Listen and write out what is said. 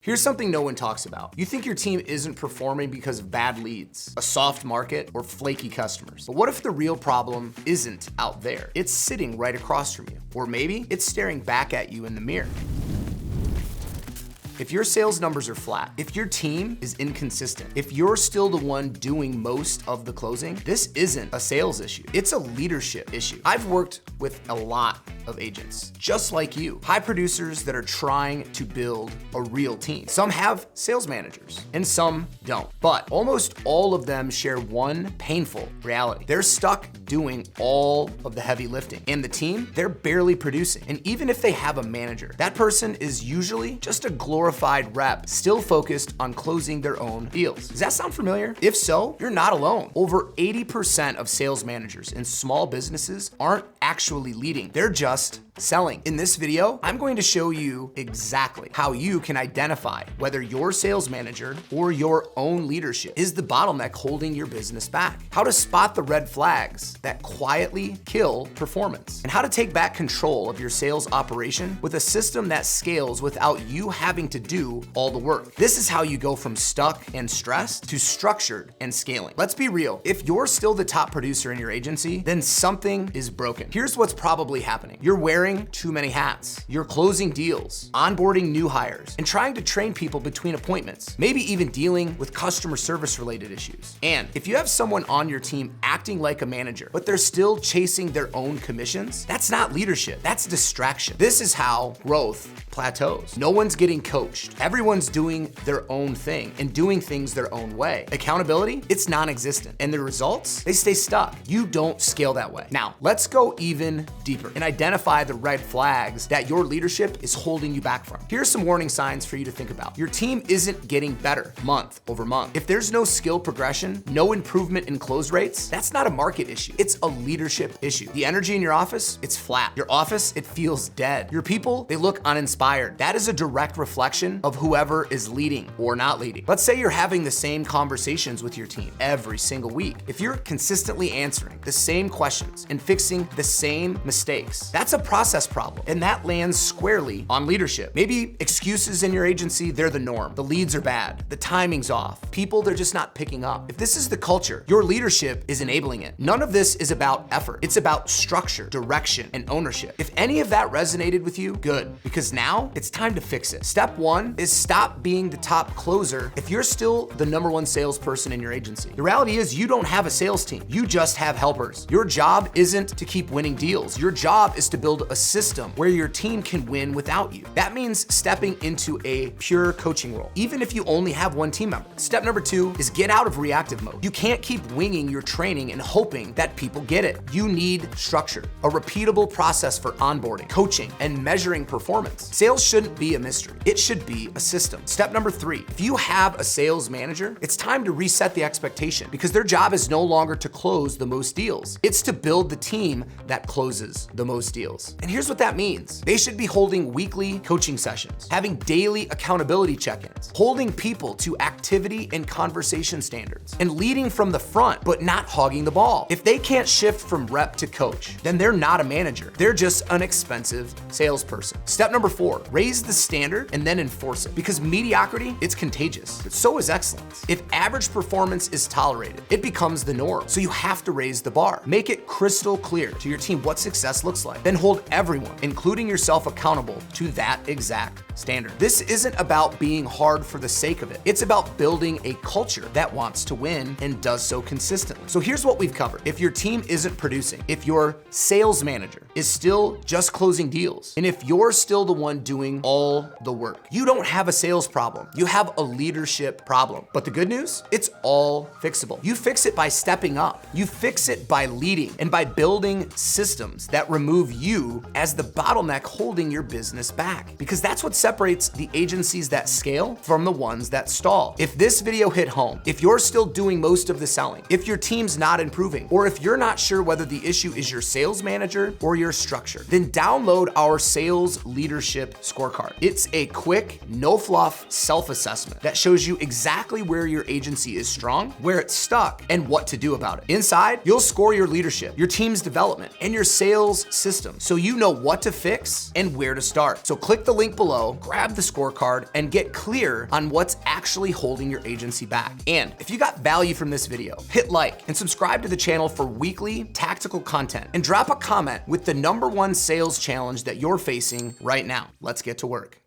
Here's something no one talks about. You think your team isn't performing because of bad leads, a soft market, or flaky customers. But what if the real problem isn't out there? It's sitting right across from you. Or maybe it's staring back at you in the mirror. If your sales numbers are flat, if your team is inconsistent, if you're still the one doing most of the closing, this isn't a sales issue. It's a leadership issue. I've worked with a lot of agents, just like you, high producers that are trying to build a real team. Some have sales managers and some don't, but almost all of them share one painful reality. They're stuck doing all of the heavy lifting, and the team, they're barely producing. And even if they have a manager, that person is usually just a glorified rep, still focused on closing their own deals. Does that sound familiar? If so, you're not alone. Over 80% of sales managers in small businesses aren't actually leading. They're just selling. In this video, I'm going to show you exactly how you can identify whether your sales manager or your own leadership is the bottleneck holding your business back, how to spot the red flags that quietly kill performance, and how to take back control of your sales operation with a system that scales without you having to do all the work. This is how you go from stuck and stressed to structured and scaling. Let's be real. If you're still the top producer in your agency, then something is broken. Here's what's probably happening. You're wearing too many hats. You're closing deals, onboarding new hires, and trying to train people between appointments, maybe even dealing with customer service related issues. And if you have someone on your team acting like a manager, but they're still chasing their own commissions, that's not leadership, that's distraction. This is how growth plateaus. No one's getting coached. Everyone's doing their own thing and doing things their own way. Accountability, it's non-existent. And the results, they stay stuck. You don't scale that way. Now, let's go even deeper and identify the red flags that your leadership is holding you back from. Here's some warning signs for you to think about. Your team isn't getting better month over month. If there's no skill progression, no improvement in close rates, that's not a market issue. It's a leadership issue. The energy in your office, it's flat. Your office, it feels dead. Your people, they look uninspired. That is a direct reflection of whoever is leading or not leading. Let's say you're having the same conversations with your team every single week. If you're consistently answering the same questions and fixing the same mistakes, that's a process problem, and that lands squarely on leadership. Maybe excuses in your agency, they're the norm. The leads are bad, the timing's off. People, they're just not picking up. If this is the culture, your leadership is enabling it. None of this is about effort. It's about structure, direction, and ownership. If any of that resonated with you, good, because now it's time to fix it. Step one is stop being the top closer if you're still the #1 salesperson in your agency. The reality is you don't have a sales team. You just have helpers. Your job isn't to keep winning deals. Your job is to build a system where your team can win without you. That means stepping into a pure coaching role, even if you only have one team member. Step number 2 is get out of reactive mode. You can't keep winging your training and hoping that people get it. You need structure, a repeatable process for onboarding, coaching, and measuring performance. Sales shouldn't be a mystery. It should be a system. Step number 3, if you have a sales manager, it's time to reset the expectation because their job is no longer to close the most deals. It's to build the team that closes the most deals. And here's what that means. They should be holding weekly coaching sessions, having daily accountability check-ins, holding people to activity and conversation standards, and leading from the front, but not hogging the ball. If they can't shift from rep to coach, then they're not a manager. They're just an expensive salesperson. Step number 4, raise the standard and then enforce it because mediocrity, it's contagious, but so is excellence. If average performance is tolerated, it becomes the norm. So you have to raise the bar. Make it crystal clear to your team what success looks like. Then hold everyone, including yourself, accountable to that exact standard. This isn't about being hard for the sake of it. It's about building a culture that wants to win and does so consistently. So here's what we've covered. If your team isn't producing, if your sales manager is still just closing deals, and if you're still the one doing all the work, you don't have a sales problem. You have a leadership problem. But the good news, it's all fixable. You fix it by stepping up. You fix it by leading and by building systems that remove you as the bottleneck holding your business back. Because that's what separates the agencies that scale from the ones that stall. If this video hit home, if you're still doing most of the selling, if your team's not improving, or if you're not sure whether the issue is your sales manager or your structure, then download our sales leadership scorecard. It's a quick, no fluff self-assessment that shows you exactly where your agency is strong, where it's stuck, and what to do about it. Inside, you'll score your leadership, your team's development, and your sales system so you you know what to fix and where to start. So click the link below, grab the scorecard, and get clear on what's actually holding your agency back. And if you got value from this video, hit like and subscribe to the channel for weekly tactical content, and drop a comment with the #1 sales challenge that you're facing right now. Let's get to work.